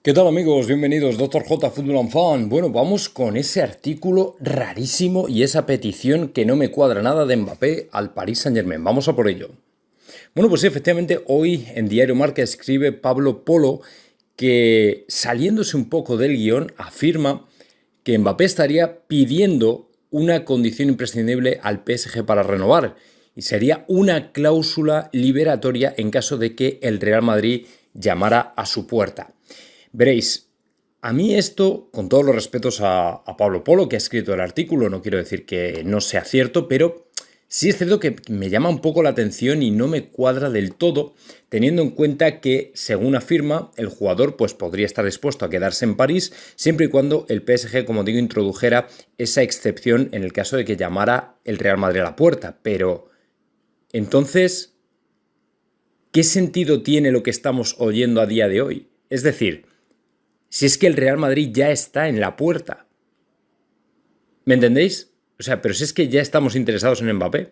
¿Qué tal amigos? Bienvenidos, Doctor J Football and Fan. Bueno, vamos con ese artículo rarísimo y esa petición que no me cuadra nada de Mbappé al Paris Saint-Germain. Vamos a por ello. Bueno, pues sí, efectivamente hoy en Diario Marca escribe Pablo Polo que, saliéndose un poco del guión, afirma que Mbappé estaría pidiendo una condición imprescindible al PSG para renovar, y sería una cláusula liberatoria en caso de que el Real Madrid llamara a su puerta. Veréis, a mí esto, con todos los respetos a Pablo Polo, que ha escrito el artículo, no quiero decir que no sea cierto, pero sí es cierto que me llama un poco la atención y no me cuadra del todo, teniendo en cuenta que, según afirma, el jugador pues, podría estar dispuesto a quedarse en París, siempre y cuando el PSG, como digo, introdujera esa excepción en el caso de que llamara el Real Madrid a la puerta. Pero, entonces, ¿qué sentido tiene lo que estamos oyendo a día de hoy? Es decir, si es que el Real Madrid ya está en la puerta. ¿Me entendéis? O sea, pero si es que ya estamos interesados en Mbappé.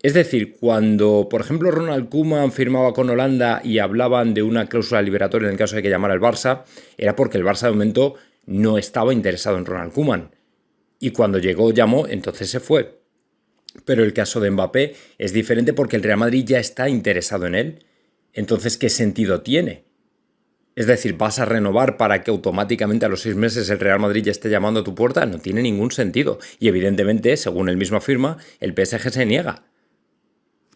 Es decir, cuando, por ejemplo, Ronald Koeman firmaba con Holanda y hablaban de una cláusula liberatoria en el caso de que llamara el Barça, era porque el Barça de momento no estaba interesado en Ronald Koeman. Y cuando llegó, llamó, entonces se fue. Pero el caso de Mbappé es diferente porque el Real Madrid ya está interesado en él. Entonces, ¿qué sentido tiene? Es decir, ¿vas a renovar para que automáticamente a los 6 meses el Real Madrid ya esté llamando a tu puerta? No tiene ningún sentido. Y evidentemente, según él mismo afirma, el PSG se niega.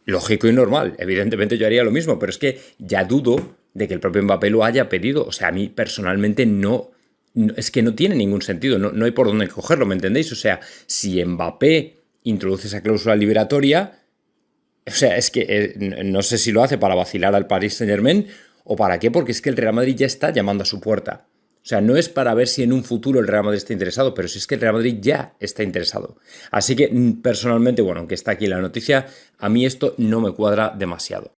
Lógico y normal. Evidentemente yo haría lo mismo, pero es que ya dudo de que el propio Mbappé lo haya pedido. O sea, a mí personalmente es que no tiene ningún sentido. No hay por dónde cogerlo, ¿me entendéis? O sea, si Mbappé introduce esa cláusula liberatoria, o sea, es que no sé si lo hace para vacilar al Paris Saint-Germain o para qué, porque es que el Real Madrid ya está llamando a su puerta. O sea, no es para ver si en un futuro el Real Madrid está interesado, pero si es que el Real Madrid ya está interesado. Así que personalmente, bueno, aunque está aquí la noticia, a mí esto no me cuadra demasiado.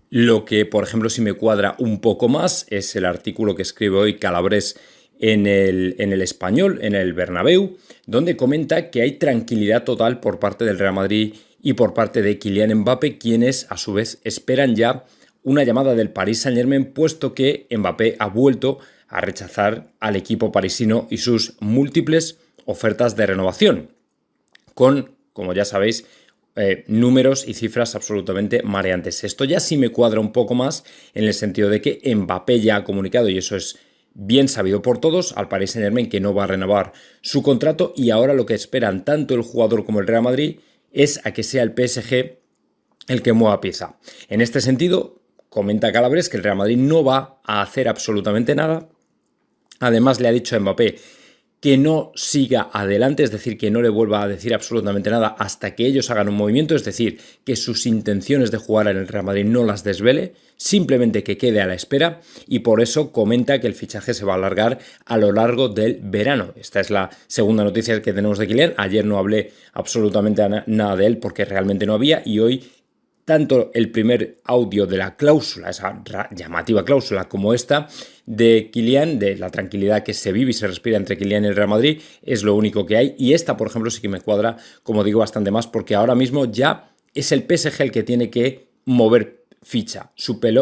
Lo que, por ejemplo, sí me cuadra un poco más es el artículo que escribe hoy Calabres en el Español, en el Bernabéu, donde comenta que hay tranquilidad total por parte del Real Madrid y por parte de Kylian Mbappé, quienes a su vez esperan ya una llamada del Paris Saint-Germain, puesto que Mbappé ha vuelto a rechazar al equipo parisino y sus múltiples ofertas de renovación, con, como ya sabéis, números y cifras absolutamente mareantes. Esto ya sí me cuadra un poco más en el sentido de que Mbappé ya ha comunicado, y eso es bien sabido por todos, al Paris Saint-Germain que no va a renovar su contrato, y ahora lo que esperan tanto el jugador como el Real Madrid es a que sea el PSG el que mueva pieza. En este sentido, comenta Calabres que el Real Madrid no va a hacer absolutamente nada. Además, le ha dicho a Mbappé que no siga adelante, es decir, que no le vuelva a decir absolutamente nada hasta que ellos hagan un movimiento, es decir, que sus intenciones de jugar en el Real Madrid no las desvele, simplemente que quede a la espera, y por eso comenta que el fichaje se va a alargar a lo largo del verano. Esta es la segunda noticia que tenemos de Kylian. Ayer no hablé absolutamente nada de él porque realmente no había, y hoy tanto el primer audio de la cláusula, esa llamativa cláusula, como esta de Kylian, de la tranquilidad que se vive y se respira entre Kylian y el Real Madrid, es lo único que hay. Y esta, por ejemplo, sí que me cuadra, como digo, bastante más, porque ahora mismo ya es el PSG el que tiene que mover ficha.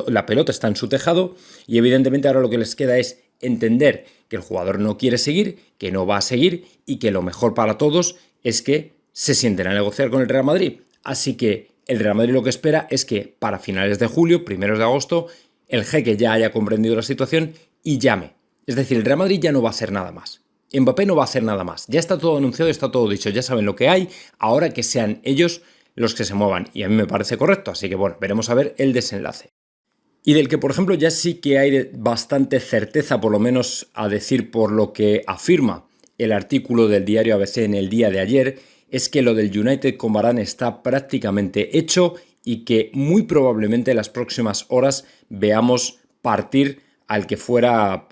La pelota está en su tejado y evidentemente ahora lo que les queda es entender que el jugador no quiere seguir, que no va a seguir y que lo mejor para todos es que se sienten a negociar con el Real Madrid. Así que el Real Madrid lo que espera es que para finales de julio, primeros de agosto, el jeque ya haya comprendido la situación y llame. Es decir, el Real Madrid ya no va a hacer nada más. Mbappé no va a hacer nada más. Ya está todo anunciado, está todo dicho, ya saben lo que hay. Ahora que sean ellos los que se muevan. Y a mí me parece correcto, así que bueno, veremos a ver el desenlace. Y del que, por ejemplo, ya sí que hay bastante certeza, por lo menos a decir por lo que afirma el artículo del diario ABC en el día de ayer, es que lo del United con Varane está prácticamente hecho y que muy probablemente en las próximas horas veamos partir al que fuera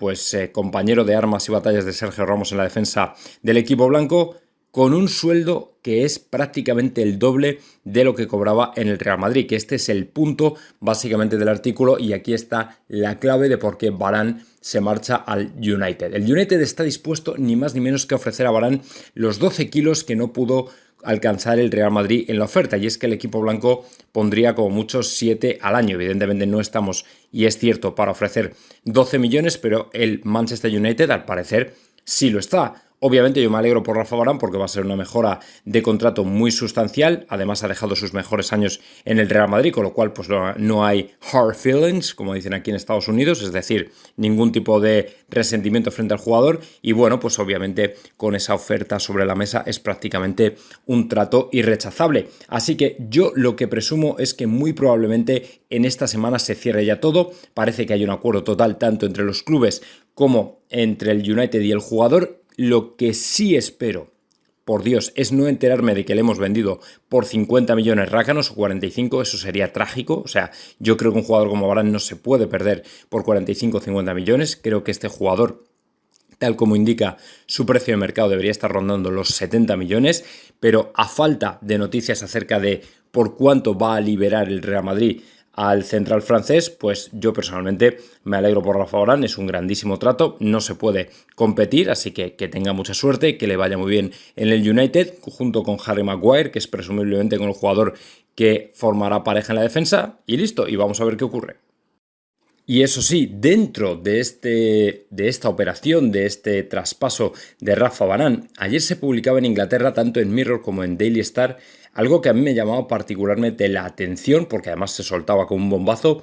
compañero de armas y batallas de Sergio Ramos en la defensa del equipo blanco, con un sueldo que es prácticamente el doble de lo que cobraba en el Real Madrid, que este es el punto básicamente del artículo, y aquí está la clave de por qué Varane se marcha al United. El United está dispuesto ni más ni menos que a ofrecer a Varane los 12 kilos que no pudo alcanzar el Real Madrid en la oferta, y es que el equipo blanco pondría como mucho 7 al año. Evidentemente no estamos, y es cierto, para ofrecer 12 millones, pero el Manchester United al parecer sí lo está. Obviamente yo me alegro por Rafa Varane porque va a ser una mejora de contrato muy sustancial. Además ha dejado sus mejores años en el Real Madrid, con lo cual pues no hay hard feelings, como dicen aquí en Estados Unidos, es decir, ningún tipo de resentimiento frente al jugador. Y bueno, pues obviamente con esa oferta sobre la mesa es prácticamente un trato irrechazable. Así que yo lo que presumo es que muy probablemente en esta semana se cierre ya todo. Parece que hay un acuerdo total tanto entre los clubes como entre el United y el jugador. Lo que sí espero, por Dios, es no enterarme de que le hemos vendido por 50 millones rácanos o 45, eso sería trágico. O sea, yo creo que un jugador como Varane no se puede perder por 45 o 50 millones. Creo que este jugador, tal como indica su precio de mercado, debería estar rondando los 70 millones, pero a falta de noticias acerca de por cuánto va a liberar el Real Madrid al central francés, pues yo personalmente me alegro por Rafa Varane, es un grandísimo trato, no se puede competir, así que tenga mucha suerte, que le vaya muy bien en el United, junto con Harry Maguire, que es presumiblemente con el jugador que formará pareja en la defensa, y listo, y vamos a ver qué ocurre. Y eso sí, dentro de esta operación, de este traspaso de Rafa Varane, ayer se publicaba en Inglaterra, tanto en Mirror como en Daily Star, algo que a mí me llamaba particularmente la atención, porque además se soltaba como un bombazo,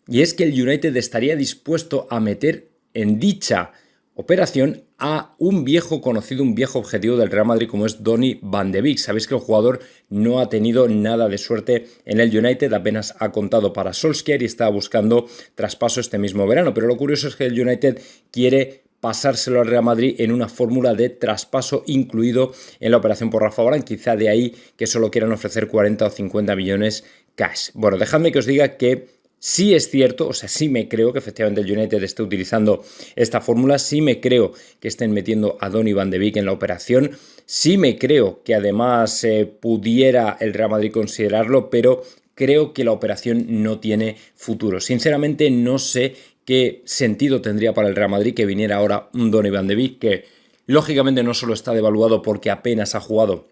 y es que el United estaría dispuesto a meter en dicha operación a un viejo conocido, un viejo objetivo del Real Madrid como es Donny van de Beek. Sabéis que el jugador no ha tenido nada de suerte en el United, apenas ha contado para Solskjaer y está buscando traspaso este mismo verano, pero lo curioso es que el United quiere pasárselo al Real Madrid en una fórmula de traspaso incluido en la operación por Rafa Varane, quizá de ahí que solo quieran ofrecer 40 o 50 millones cash. Bueno, dejadme que os diga que sí es cierto, o sea, sí me creo que efectivamente el United esté utilizando esta fórmula, sí me creo que estén metiendo a Donny van de Beek en la operación, sí me creo que además pudiera el Real Madrid considerarlo, pero creo que la operación no tiene futuro. Sinceramente no sé qué sentido tendría para el Real Madrid que viniera ahora un Donny van de Beek que lógicamente no solo está devaluado porque apenas ha jugado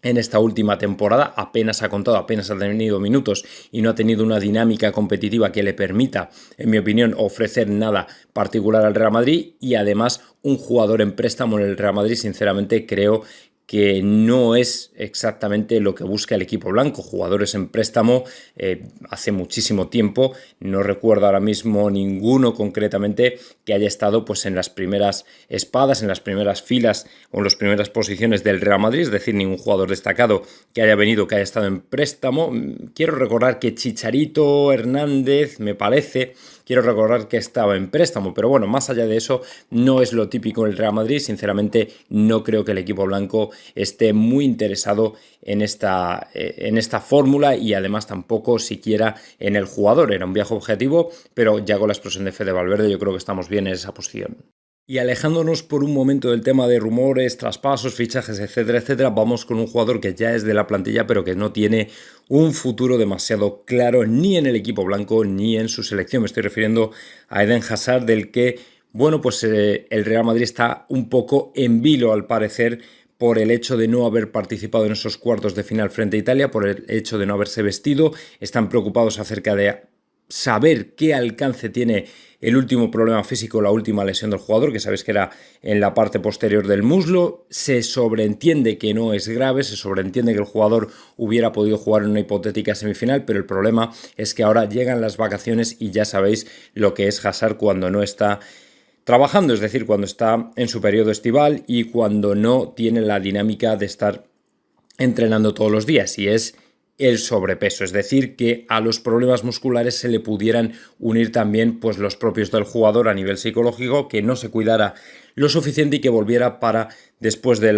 en esta última temporada, apenas ha contado, apenas ha tenido minutos y no ha tenido una dinámica competitiva que le permita, en mi opinión, ofrecer nada particular al Real Madrid, y además un jugador en préstamo en el Real Madrid, sinceramente creo que no es exactamente lo que busca el equipo blanco. Jugadores en préstamo hace muchísimo tiempo, no recuerdo ahora mismo ninguno concretamente que haya estado pues en las primeras espadas, en las primeras filas o en las primeras posiciones del Real Madrid, es decir, ningún jugador destacado que haya venido, que haya estado en préstamo. Quiero recordar que Chicharito Hernández, me parece, quiero recordar que estaba en préstamo, pero bueno, más allá de eso, no es lo típico del Real Madrid. Sinceramente, no creo que el equipo blanco esté muy interesado en esta fórmula, y además tampoco siquiera en el jugador. Era un viejo objetivo, pero ya con la explosión de Fede Valverde yo creo que estamos bien en esa posición. Y alejándonos por un momento del tema de rumores, traspasos, fichajes, etcétera, etcétera, vamos con un jugador que ya es de la plantilla, pero que no tiene un futuro demasiado claro ni en el equipo blanco ni en su selección. Me estoy refiriendo a Eden Hazard, del que, bueno, pues el Real Madrid está un poco en vilo al parecer por el hecho de no haber participado en esos cuartos de final frente a Italia, por el hecho de no haberse vestido. Están preocupados acerca de saber qué alcance tiene el último problema físico, la última lesión del jugador, que sabéis que era en la parte posterior del muslo. Se sobreentiende que no es grave, se sobreentiende que el jugador hubiera podido jugar en una hipotética semifinal, pero el problema es que ahora llegan las vacaciones y ya sabéis lo que es Hazard cuando no está trabajando, es decir, cuando está en su periodo estival y cuando no tiene la dinámica de estar entrenando todos los días, y es el sobrepeso, es decir, que a los problemas musculares se le pudieran unir también pues los propios del jugador a nivel psicológico, que no se cuidara lo suficiente y que volviera para después de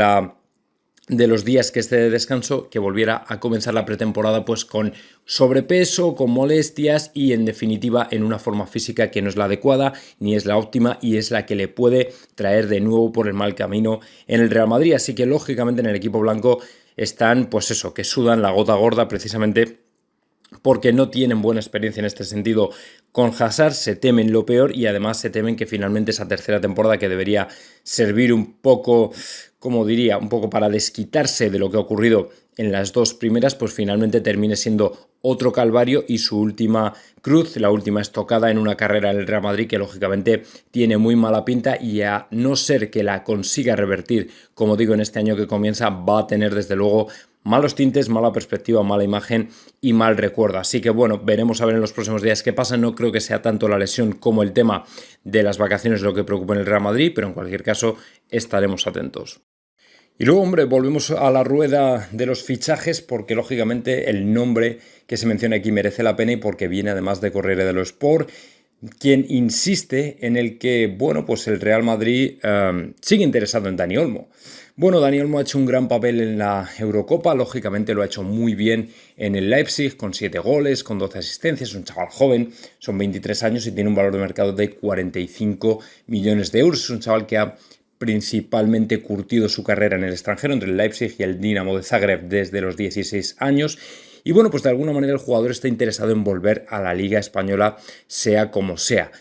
los días que esté de descanso, que volviera a comenzar la pretemporada pues con sobrepeso, con molestias y en definitiva en una forma física que no es la adecuada ni es la óptima, y es la que le puede traer de nuevo por el mal camino en el Real Madrid. Así que lógicamente en el equipo blanco están pues eso, que sudan la gota gorda precisamente porque no tienen buena experiencia en este sentido con Hazard, se temen lo peor y además se temen que finalmente esa tercera temporada, que debería servir un poco, como diría, un poco para desquitarse de lo que ha ocurrido en las dos primeras, pues finalmente termine siendo otro calvario y su última cruz, la última estocada en una carrera en el Real Madrid que lógicamente tiene muy mala pinta, y a no ser que la consiga revertir, como digo, en este año que comienza, va a tener desde luego malos tintes, mala perspectiva, mala imagen y mal recuerdo. Así que bueno, veremos a ver en los próximos días qué pasa. No creo que sea tanto la lesión como el tema de las vacaciones lo que preocupa en el Real Madrid, pero en cualquier caso estaremos atentos. Y luego, hombre, volvemos a la rueda de los fichajes porque, lógicamente, el nombre que se menciona aquí merece la pena y porque viene además de Corriere dello Sport, quien insiste en el que, bueno, pues el Real Madrid sigue interesado en Dani Olmo. Bueno, Dani Olmo ha hecho un gran papel en la Eurocopa, lógicamente lo ha hecho muy bien en el Leipzig, con 7 goles, con 12 asistencias, es un chaval joven, son 23 años y tiene un valor de mercado de 45 millones de euros, es un chaval que ha principalmente curtido su carrera en el extranjero, entre el Leipzig y el Dinamo de Zagreb desde los 16 años. Y bueno, pues de alguna manera el jugador está interesado en volver a la Liga Española, sea como sea.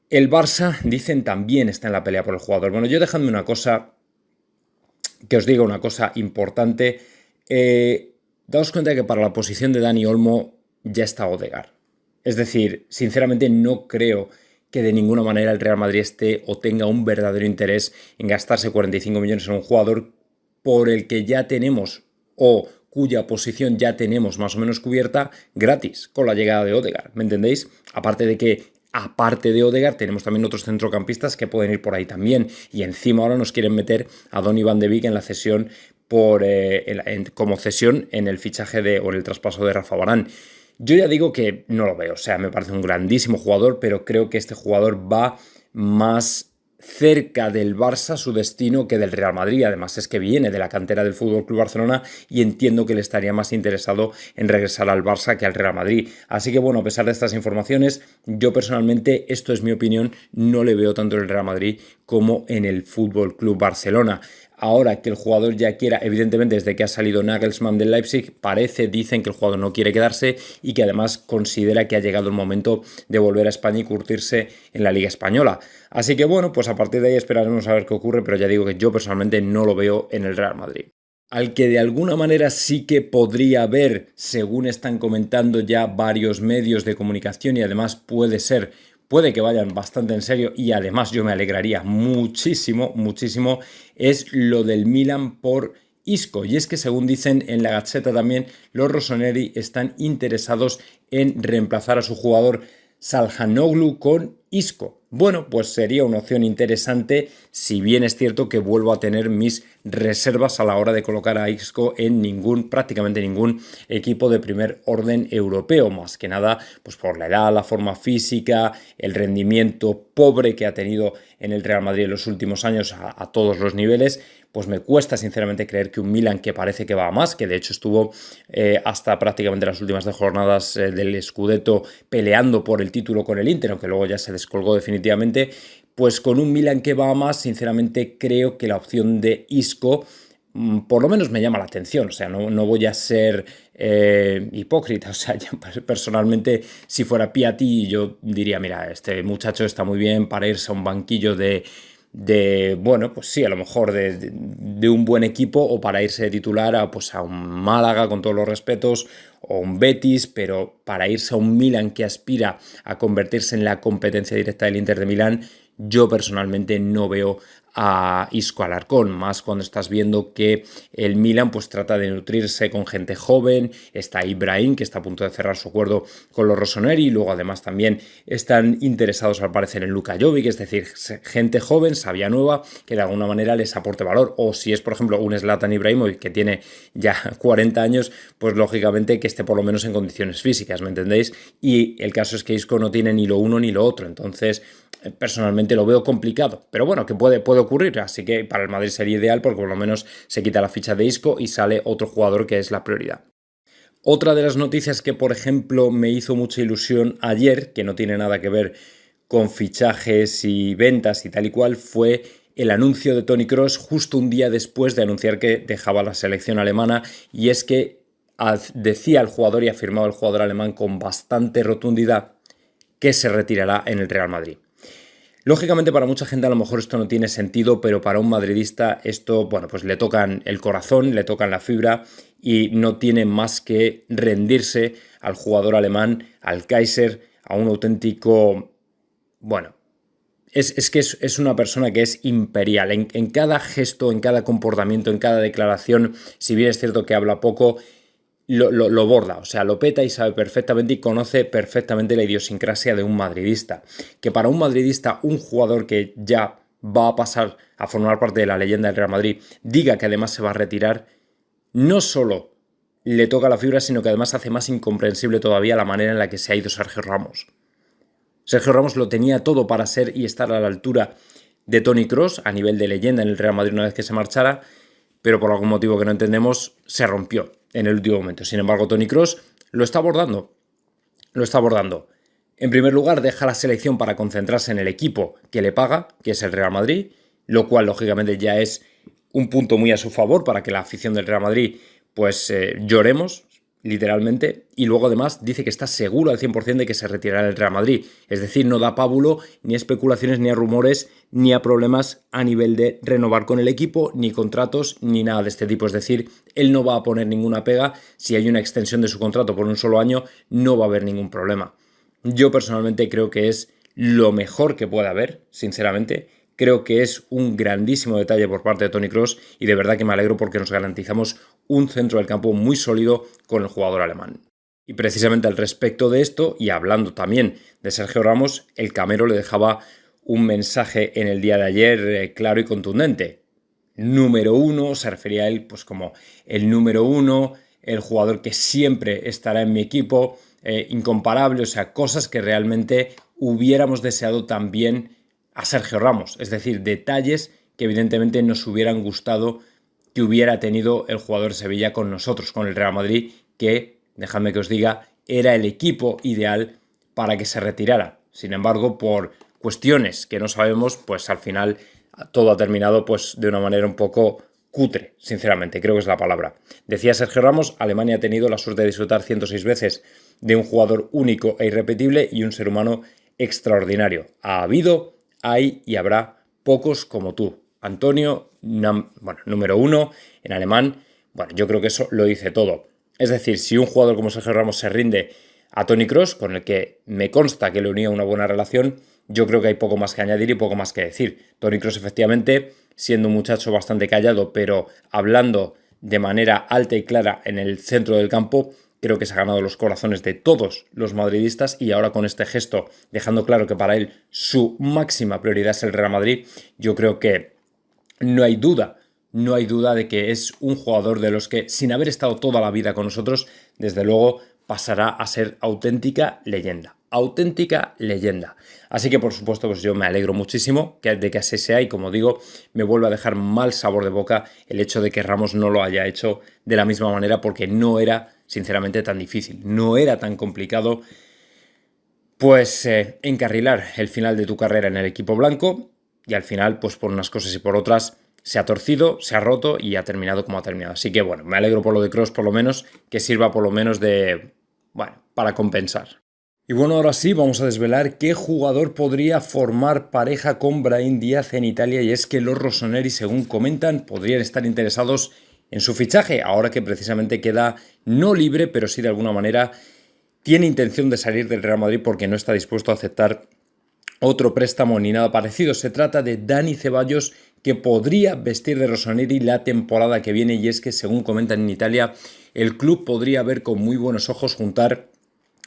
El Barça, dicen, también está en la pelea por el jugador. Bueno, yo dejadme una cosa, que os diga una cosa importante. Daos cuenta de que para la posición de Dani Olmo ya está Odegaard. Es decir, sinceramente no creo que de ninguna manera el Real Madrid esté o tenga un verdadero interés en gastarse 45 millones en un jugador por el que ya tenemos o cuya posición ya tenemos más o menos cubierta gratis con la llegada de Odegaard, ¿me entendéis? Aparte de Odegaard, tenemos también otros centrocampistas que pueden ir por ahí también, y encima ahora nos quieren meter a Donny van de Beek en la cesión como cesión en el fichaje o en el traspaso de Rafa Varane. Yo ya digo que no lo veo, o sea, me parece un grandísimo jugador, pero creo que este jugador va más cerca del Barça su destino que del Real Madrid. Además es que viene de la cantera del FC Barcelona y entiendo que le estaría más interesado en regresar al Barça que al Real Madrid. Así que bueno, a pesar de estas informaciones, yo personalmente, esto es mi opinión, no le veo tanto en el Real Madrid como en el FC Barcelona. Ahora que el jugador ya quiera, evidentemente desde que ha salido Nagelsmann del Leipzig, dicen que el jugador no quiere quedarse y que además considera que ha llegado el momento de volver a España y curtirse en la Liga Española. Así que bueno, pues a partir de ahí esperaremos a ver qué ocurre, pero ya digo que yo personalmente no lo veo en el Real Madrid. Al que de alguna manera sí que podría haber, según están comentando ya varios medios de comunicación, y además puede que vayan bastante en serio, y además yo me alegraría muchísimo, es lo del Milan por Isco. Y es que, según dicen en la Gazzetta también, los rossoneri están interesados en reemplazar a su jugador Çalhanoğlu con Isco. Bueno, pues sería una opción interesante, si bien es cierto que vuelvo a tener mis reservas a la hora de colocar a Isco en prácticamente ningún equipo de primer orden europeo, más que nada pues por la edad, la forma física, el rendimiento pobre que ha tenido en el Real Madrid en los últimos años a todos los niveles. Pues me cuesta sinceramente creer que un Milan, que parece que va a más, que de hecho estuvo hasta prácticamente las últimas dos jornadas del Scudetto peleando por el título con el Inter, aunque luego ya se descolgó definitivamente, pues con un Milan que va a más, sinceramente creo que la opción de Isco por lo menos me llama la atención. O sea, no voy a ser hipócrita. O sea, yo personalmente, si fuera Piatti, yo diría, mira, este muchacho está muy bien para irse a un banquillo bueno, pues sí, a lo mejor de un buen equipo, o para irse de titular a un Málaga, con todos los respetos, o un Betis, pero para irse a un Milan que aspira a convertirse en la competencia directa del Inter de Milán, yo personalmente no veo a Isco Alarcón, más cuando estás viendo que el Milan pues trata de nutrirse con gente joven. Está Ibrahim, que está a punto de cerrar su acuerdo con los rossoneri, y luego además también están interesados al parecer en Luka Jovic, es decir, gente joven, savia nueva, que de alguna manera les aporte valor. O si es, por ejemplo, un Zlatan Ibrahimovic que tiene ya 40 años, pues lógicamente que esté por lo menos en condiciones físicas, ¿me entendéis? Y el caso es que Isco no tiene ni lo uno ni lo otro, entonces personalmente lo veo complicado, pero bueno, que puede ocurrir, así que para el Madrid sería ideal porque por lo menos se quita la ficha de Isco y sale otro jugador que es la prioridad. Otra de las noticias que, por ejemplo, me hizo mucha ilusión ayer, que no tiene nada que ver con fichajes y ventas y tal y cual, fue el anuncio de Toni Kroos justo un día después de anunciar que dejaba la selección alemana, y es que decía el jugador y ha afirmado el jugador alemán con bastante rotundidad que se retirará en el Real Madrid. Lógicamente para mucha gente a lo mejor esto no tiene sentido, pero para un madridista esto, bueno, pues le tocan el corazón, le tocan la fibra y no tiene más que rendirse al jugador alemán, al Kaiser, a un auténtico, bueno, es una persona que es imperial. En cada gesto, en cada comportamiento, en cada declaración, si bien es cierto que habla poco, lo borda, o sea, lo peta y sabe perfectamente y conoce perfectamente la idiosincrasia de un madridista. Que para un madridista, un jugador que ya va a pasar a formar parte de la leyenda del Real Madrid, diga que además se va a retirar, no solo le toca la fibra, sino que además hace más incomprensible todavía la manera en la que se ha ido Sergio Ramos. Sergio Ramos lo tenía todo para ser y estar a la altura de Toni Kroos a nivel de leyenda en el Real Madrid una vez que se marchara, pero por algún motivo que no entendemos se rompió en el último momento. Sin embargo, Toni Kroos lo está abordando. En primer lugar, deja la selección para concentrarse en el equipo que le paga, que es el Real Madrid, lo cual lógicamente ya es un punto muy a su favor para que la afición del Real Madrid pues lloremos, literalmente, y luego además dice que está seguro al 100% de que se retirará del Real Madrid. Es decir, no da pábulo ni a especulaciones, ni a rumores, ni a problemas a nivel de renovar con el equipo, ni contratos, ni nada de este tipo. Es decir, él no va a poner ninguna pega. Si hay una extensión de su contrato por un solo año, no va a haber ningún problema. Yo personalmente creo que es lo mejor que puede haber, sinceramente. Creo que es un grandísimo detalle por parte de Toni Kroos y de verdad que me alegro porque nos garantizamos un centro del campo muy sólido con el jugador alemán. Y precisamente al respecto de esto, y hablando también de Sergio Ramos, el Camero le dejaba un mensaje en el día de ayer claro y contundente. Número uno, se refería a él pues como el número uno, el jugador que siempre estará en mi equipo, incomparable, o sea, cosas que realmente hubiéramos deseado también a Sergio Ramos, es decir, detalles que evidentemente nos hubieran gustado que hubiera tenido el jugador de Sevilla con nosotros, con el Real Madrid, que, dejadme que os diga, era el equipo ideal para que se retirara. Sin embargo, por cuestiones que no sabemos, pues al final todo ha terminado pues de una manera un poco cutre, sinceramente, creo que es la palabra. Decía Sergio Ramos, Alemania ha tenido la suerte de disfrutar 106 veces de un jugador único e irrepetible y un ser humano extraordinario. Ha habido, hay y habrá pocos como tú. Antonio, número uno en alemán, yo creo que eso lo dice todo. Es decir, si un jugador como Sergio Ramos se rinde a Toni Kroos, con el que me consta que le unía una buena relación, yo creo que hay poco más que añadir y poco más que decir. Toni Kroos, efectivamente, siendo un muchacho bastante callado, pero hablando de manera alta y clara en el centro del campo, creo que se ha ganado los corazones de todos los madridistas y ahora con este gesto, dejando claro que para él su máxima prioridad es el Real Madrid, yo creo que no hay duda de que es un jugador de los que, sin haber estado toda la vida con nosotros, desde luego pasará a ser auténtica leyenda. Auténtica leyenda. Así que, por supuesto, pues yo me alegro muchísimo de que así sea y, como digo, me vuelve a dejar mal sabor de boca el hecho de que Ramos no lo haya hecho de la misma manera porque no era, sinceramente, tan difícil. No era tan complicado, pues, encarrilar el final de tu carrera en el equipo blanco y al final, pues por unas cosas y por otras, se ha torcido, se ha roto y ha terminado como ha terminado. Así que, bueno, me alegro por lo de Kroos, por lo menos, que sirva por lo menos para compensar. Y bueno, ahora sí, vamos a desvelar qué jugador podría formar pareja con Brahim Díaz en Italia, y es que los rossoneri, según comentan, podrían estar interesados en su fichaje, ahora que precisamente queda no libre, pero sí de alguna manera tiene intención de salir del Real Madrid porque no está dispuesto a aceptar otro préstamo ni nada parecido. Se trata de Dani Ceballos, que podría vestir de rossoneri la temporada que viene, y es que, según comentan en Italia, el club podría ver con muy buenos ojos juntar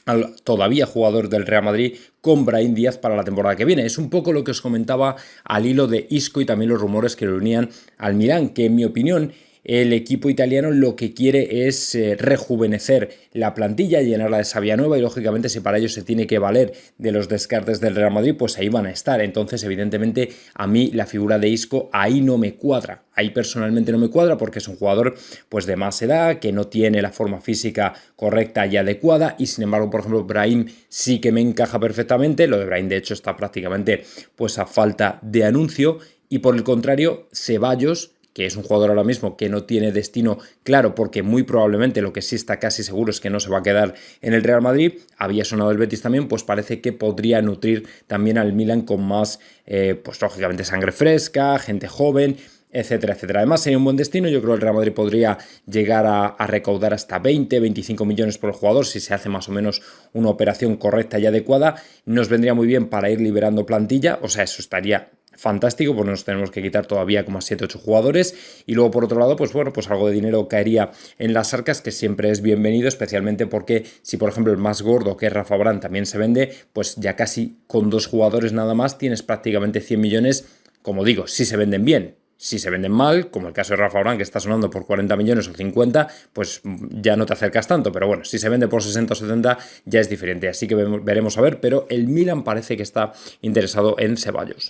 al todavía jugador del Real Madrid con Brahim Díaz para la temporada que viene. Es un poco lo que os comentaba al hilo de Isco y también los rumores que lo unían al Milán, que en mi opinión el equipo italiano lo que quiere es rejuvenecer la plantilla, llenarla de savia nueva, y lógicamente si para ello se tiene que valer de los descartes del Real Madrid, pues ahí van a estar. Entonces, evidentemente, a mí la figura de Isco ahí no me cuadra. Ahí personalmente no me cuadra porque es un jugador pues de más edad, que no tiene la forma física correcta y adecuada, y sin embargo, por ejemplo, Brahim sí que me encaja perfectamente. Lo de Brahim, de hecho, está prácticamente pues a falta de anuncio, y por el contrario, Ceballos, que es un jugador ahora mismo que no tiene destino claro, porque muy probablemente lo que sí está casi seguro es que no se va a quedar en el Real Madrid. Había sonado el Betis también, pues parece que podría nutrir también al Milan con más, pues lógicamente sangre fresca, gente joven, etcétera, etcétera. Además sería un buen destino. Yo creo que el Real Madrid podría llegar a recaudar hasta 20, 25 millones por el jugador si se hace más o menos una operación correcta y adecuada. Nos vendría muy bien para ir liberando plantilla, o sea, eso estaría fantástico, pues nos tenemos que quitar todavía como a 7-8 jugadores, y luego por otro lado, pues bueno, pues algo de dinero caería en las arcas, que siempre es bienvenido, especialmente porque si por ejemplo el más gordo, que es Rafa Varane, también se vende, pues ya casi con 2 jugadores nada más tienes prácticamente 100 millones, como digo, si se venden bien. Si se venden mal, como el caso de Rafa Varane, que está sonando por 40 millones o 50, pues ya no te acercas tanto. Pero bueno, si se vende por 60 o 70 ya es diferente. Así que veremos a ver, pero el Milan parece que está interesado en Ceballos.